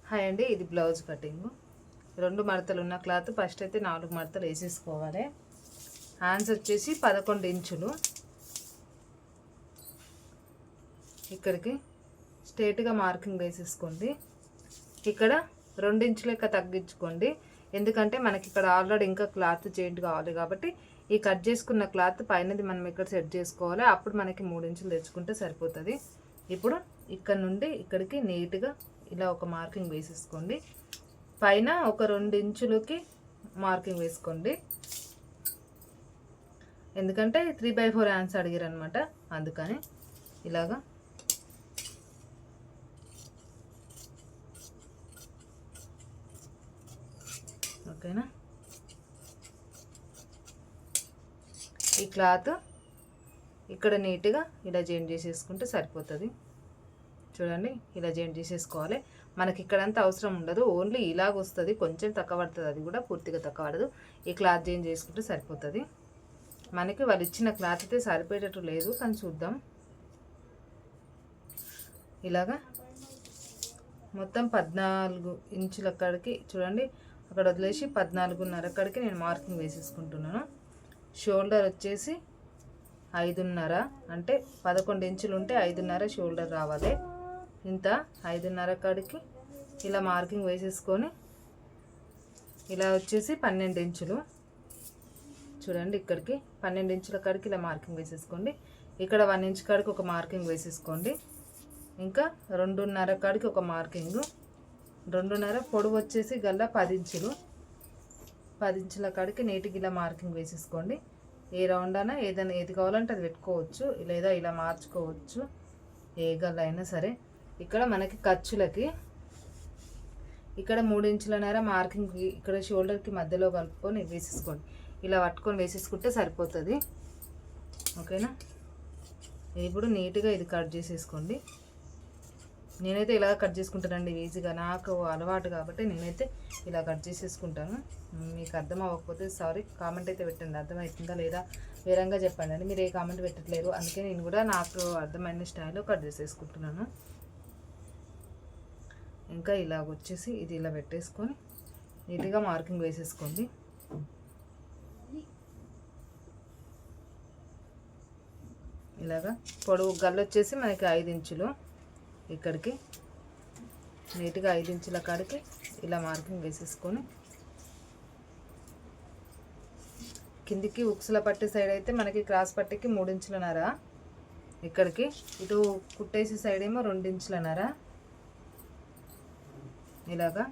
Hi అండి, ఇది blouse cutting. 2 మడతలు ఉన్న క్లాత్ ఫస్ట్ అయితే 4 మడతలు వేసేసుకోవాలి. హ్యాండ్స్ వచ్చేసి 11 ఇంచులు. ఇక్కడికి స్ట్రేట్గా మార్కింగ్ వేసేసుకోండి. ఇక్కడ 2 ఇంచులు లెక్క తగ్గించుకోండి, ఎందుకంటే మనకి ఇక్కడ ఆల్రెడీ ఇంకా క్లాత్ చేంజ్ కావాలి కాబట్టి ఈ కట్ చేసుకున్న క్లాత్ పైనది మనం ఇక్కడ సెట్ చేసుకోవాలి. అప్పుడు మనకి 3 ఇంచులు తెచ్చుకుంటే సరిపోతుంది. ఇప్పుడు ఇక్కడ నుండి ఇక్కడికి నీట్గా ఇలా ఒక మార్కింగ్ వేసేసుకోండి. పైన ఒక 2 ఇంచులకి మార్కింగ్ వేసుకోండి, ఎందుకంటే 3/4 హ్యాండ్స్ అడిగారు అనమాట, అందుకని ఇలాగా. ఓకేనా? ఈ క్లాత్ ఇక్కడ నీట్గా ఇలా జాయిన్ చేసేసుకుంటే సరిపోతుంది. చూడండి, ఇలా జాయిన్ చేసేసుకోవాలి. మనకి ఇక్కడంతా అవసరం ఉండదు, ఓన్లీ ఇలాగ వస్తుంది, కొంచెం తక్కువ పడుతుంది, అది కూడా పూర్తిగా తక్కువ పడదు. ఈ క్లాత్ జాయిన్ చేసుకుంటే సరిపోతుంది. మనకి వాళ్ళు ఇచ్చిన క్లాత్ అయితే సరిపోయేటట్టు లేదు, కానీ చూద్దాం. ఇలాగా మొత్తం 14 ఇంచుల కాడికి చూడండి, అక్కడ వదిలేసి 14.5 కాడికి నేను మార్కింగ్ వేసేసుకుంటున్నాను. షోల్డర్ వచ్చేసి 5.5, అంటే 11 ఇంచులు ఉంటే 5.5 షోల్డర్ రావాలి. ఇంత 5.5 కాడికి ఇలా మార్కింగ్ వేసేసుకొని ఇలా వచ్చేసి 12 ఇంచులు. చూడండి, ఇక్కడికి 12 ఇంచుల కాడికి ఇలా మార్కింగ్ వేసేసుకోండి. ఇక్కడ 1 ఇంచ్ కాడికి ఒక మార్కింగ్ వేసేసుకోండి. ఇంకా 2.5 కాడికి ఒక మార్కింగ్. 2.5 పొడవు వచ్చేసి గల్లా 10 ఇంచులు. 10 ఇంచుల కాడికి నీటికి ఇలా మార్కింగ్ వేసేసుకోండి. ఏ రౌండ్ అయినా ఏదైనా ఏది కావాలంటే అది పెట్టుకోవచ్చు, లేదా ఇలా మార్చుకోవచ్చు, ఏ గల్ల అయినా సరే. ఇక్కడ మనకి ఖర్చులకి ఇక్కడ 3.5 ఇంచుల మార్కింగ్ ఇక్కడ షోల్డర్కి మధ్యలో కలుపుకొని వేసేసుకోండి. ఇలా పట్టుకొని వేసేసుకుంటే సరిపోతుంది. ఓకేనా? ఇప్పుడు నీట్గా ఇది కట్ చేసేసుకోండి. నేనైతే ఇలా కట్ చేసుకుంటానండి, ఈజీగా, నాకు అలవాటు కాబట్టి నేనైతే ఇలా కట్ చేసేసుకుంటాను. మీకు అర్థం అవ్వకపోతే సారీ, కామెంట్ అయితే పెట్టండి, అర్థమవుతుందా లేదా వేరంగా చెప్పండి అండి. మీరు ఏ కామెంట్ పెట్టట్లేరు, అందుకే నేను కూడా నాకు అర్థమైన స్టైల్లో కట్ చేసేసుకుంటున్నాను. ఇంకా ఇలాగ వచ్చేసి ఇది ఇలా పెట్టేసుకొని నీట్గా మార్కింగ్ వేసేసుకోండి. ఇలాగా పొడవు గల్లు వచ్చేసి మనకి 5 ఇంచులు. ఇక్కడికి నీట్గా 5 ఇంచుల కాడికి ఇలా మార్కింగ్ వేసేసుకొని కిందికి ఉక్సుల పట్టి సైడ్ అయితే మనకి క్రాస్ పట్టికి 3.5 ఇంచులన్నర. ఇక్కడికి ఇటు కుట్టేసి సైడ్ ఏమో 2 ఇంచులన్నర. ఇలాగా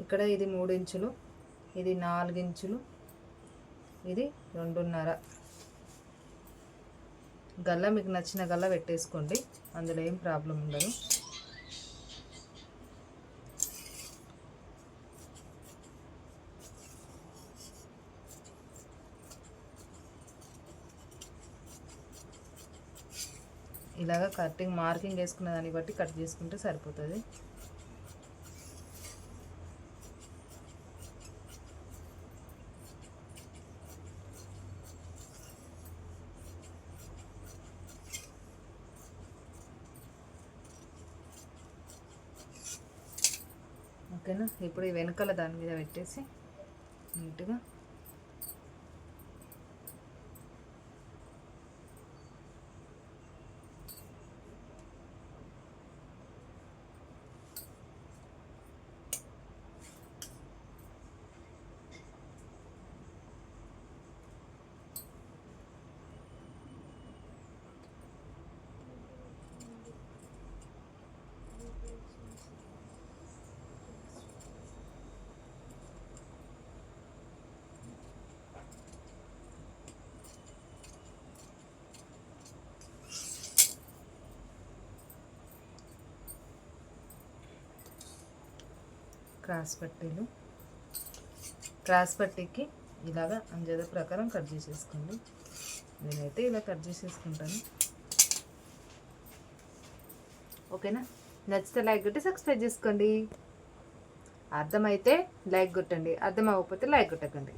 ఇక్కడ ఇది 3 ఇంచులు, ఇది 4 ఇంచులు, ఇది 2.5. గల్ల మీకు నచ్చిన గల్ల పెట్టేసుకోండి, అందులో ఏం ప్రాబ్లం ఉండదు. ఇలాగా కటింగ్ మార్కింగ్ వేసుకున్న దాన్ని బట్టి కట్ చేసుకుంటే సరిపోతుంది. ఓకేనా? ఇప్పుడు ఈ వెనకాల దాని మీద పెట్టేసి నీట్గా క్రాస్ పట్టీకి ఇలాగా అంజద ప్రకారం కట్ చేసేసుకోండి. నేనైతే ఇలా కట్ చేసేసుకుంటాను. ఓకేనా? నచ్చితే లైక్ కొట్టి సబ్స్క్రైబ్ చేసుకోండి. అర్థమైతే లైక్ కొట్టండి, అర్థం అవ్వకపోతే లైక్ కొట్టకండి.